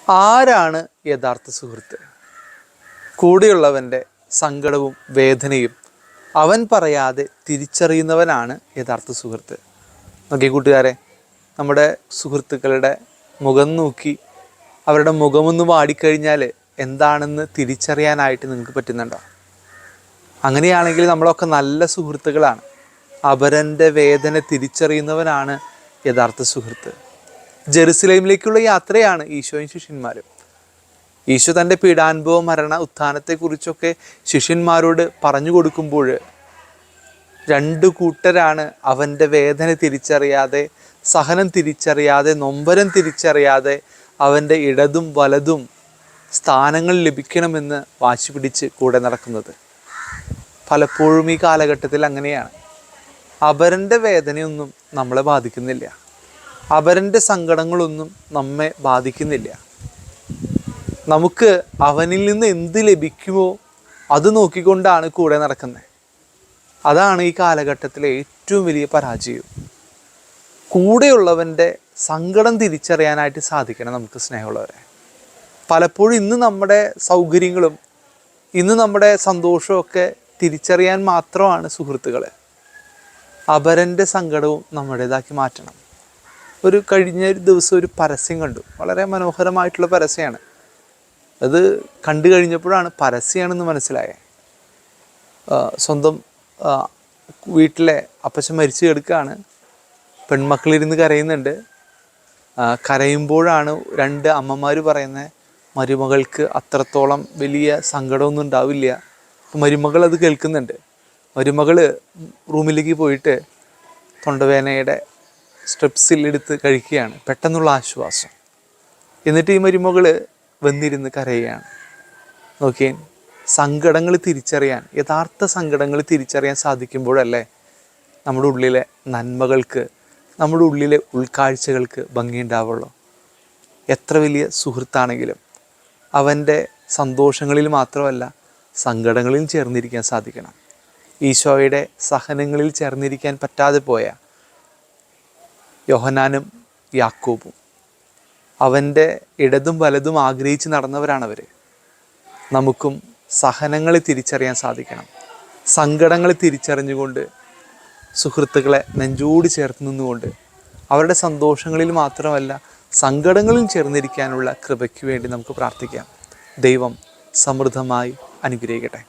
ആരാണ് യഥാർത്ഥ സുഹൃത്ത്? കൂടെയുള്ളവൻ്റെ സങ്കടവും വേദനയും അവൻ പറയാതെ തിരിച്ചറിയുന്നവനാണ് യഥാർത്ഥ സുഹൃത്ത്. നോക്കി കൂട്ടുകാരെ, നമ്മുടെ സുഹൃത്തുക്കളുടെ മുഖം നോക്കി അവരുടെ മുഖമൊന്ന് വാടിക്കഴിഞ്ഞാൽ എന്താണെന്ന് തിരിച്ചറിയാനായിട്ട് നിങ്ങൾക്ക് പറ്റുന്നുണ്ടോ? അങ്ങനെയാണെങ്കിൽ നമ്മളൊക്കെ നല്ല സുഹൃത്തുക്കളാണ്. അപരൻ്റെ വേദന തിരിച്ചറിയുന്നവനാണ് യഥാർത്ഥ സുഹൃത്ത്. ജെറുസലേമിലേക്കുള്ള യാത്രയാണ് ഈശോയും ശിഷ്യന്മാരും. ഈശോ തൻ്റെ പീഡാനുഭവ മരണ ഉത്ഥാനത്തെക്കുറിച്ചൊക്കെ ശിഷ്യന്മാരോട് പറഞ്ഞു കൊടുക്കുമ്പോൾ രണ്ടു കൂട്ടരാണ് അവൻ്റെ വേദന തിരിച്ചറിയാതെ, സഹനം തിരിച്ചറിയാതെ, നൊമ്പരം തിരിച്ചറിയാതെ അവൻ്റെ ഇടതും വലതും സ്ഥാനങ്ങൾ ലഭിക്കണമെന്ന് വാശി പിടിച്ച് കൂടെ നടക്കുന്നത്. പലപ്പോഴും ഈ കാലഘട്ടത്തിൽ അങ്ങനെയാണ്. അപരൻ്റെ വേദനയൊന്നും നമ്മളെ ബാധിക്കുന്നില്ല, അപരൻ്റെ സങ്കടങ്ങളൊന്നും നമ്മെ ബാധിക്കുന്നില്ല. നമുക്ക് അവനിൽ നിന്ന് എന്ത് ലഭിക്കുമോ അത് നോക്കിക്കൊണ്ടാണ് കൂടെ നടക്കുന്നത്. അതാണ് ഈ കാലഘട്ടത്തിലെ ഏറ്റവും വലിയ പരാജയം. കൂടെയുള്ളവൻ്റെ സങ്കടം തിരിച്ചറിയാനായിട്ട് സാധിക്കണം നമുക്ക് സ്നേഹമുള്ളവരെ. പലപ്പോഴും ഇന്ന് നമ്മുടെ സൗകര്യങ്ങളും ഇന്ന് നമ്മുടെ സന്തോഷമൊക്കെ തിരിച്ചറിയാൻ മാത്രമാണ് സുഹൃത്തുക്കൾ. അപരൻ്റെ സങ്കടവും നമ്മുടേതാക്കി മാറ്റണം. കഴിഞ്ഞ ദിവസം ഒരു പരസ്യം കണ്ടു. വളരെ മനോഹരമായിട്ടുള്ള പരസ്യമാണ്. അത് കണ്ടു കഴിഞ്ഞപ്പോഴാണ് പരസ്യമാണെന്ന് മനസ്സിലായത്. സ്വന്തം വീട്ടിലെ അപ്പച്ചൻ മരിച്ചു കിടക്കുകയാണ്. പെൺമക്കളിരുന്ന് കരയുന്നുണ്ട്. കരയുമ്പോഴാണ് രണ്ട് അമ്മമാർ പറയുന്നത്, മരുമകൾക്ക് അത്രത്തോളം വലിയ സങ്കടമൊന്നും ഉണ്ടാവില്ല. അപ്പം മരുമകൾ അത് കേൾക്കുന്നുണ്ട്. മരുമകൾ റൂമിലേക്ക് പോയിട്ട് തൊണ്ടവേദനയുടെ സ്ട്രെപ്സിൽ എടുത്ത് കഴിക്കുകയാണ്. പെട്ടെന്നുള്ള ആശ്വാസം. എന്നിട്ട് ഈ മരുമകൾ വന്നിരുന്ന് കരയുകയാണ്. നോക്കിയേ, സങ്കടങ്ങൾ തിരിച്ചറിയാൻ, യഥാർത്ഥ സങ്കടങ്ങൾ തിരിച്ചറിയാൻ സാധിക്കുമ്പോഴല്ലേ നമ്മുടെ ഉള്ളിലെ നന്മകൾക്ക്, നമ്മുടെ ഉള്ളിലെ ഉൾക്കാഴ്ചകൾക്ക് ഭംഗിയുണ്ടാവുള്ളൂ. എത്ര വലിയ സുഹൃത്താണെങ്കിലും അവൻ്റെ സന്തോഷങ്ങളിൽ മാത്രമല്ല സങ്കടങ്ങളിൽ ചേർന്നിരിക്കാൻ സാധിക്കണം. ഈശോയുടെ സഹനങ്ങളിൽ ചേർന്നിരിക്കാൻ പറ്റാതെ പോയ യോഹന്നാനും യാക്കോബും അവൻ്റെ ഇടതും വലതും ആഗ്രഹിച്ച് നടന്നവരാണവർ. നമുക്കും സഹനങ്ങളെ തിരിച്ചറിയാൻ സാധിക്കണം. സങ്കടങ്ങളെ തിരിച്ചറിഞ്ഞുകൊണ്ട് സുഹൃത്തുക്കളെ നെഞ്ചോട് ചേർത്ത് നിന്നുകൊണ്ട് അവരുടെ സന്തോഷങ്ങളിൽ മാത്രമല്ല സങ്കടങ്ങളിൽ ചേർന്നിരിക്കാനുള്ള കൃപയ്ക്ക് വേണ്ടി നമുക്ക് പ്രാർത്ഥിക്കാം. ദൈവം സമൃദ്ധമായി അനുഗ്രഹിക്കട്ടെ.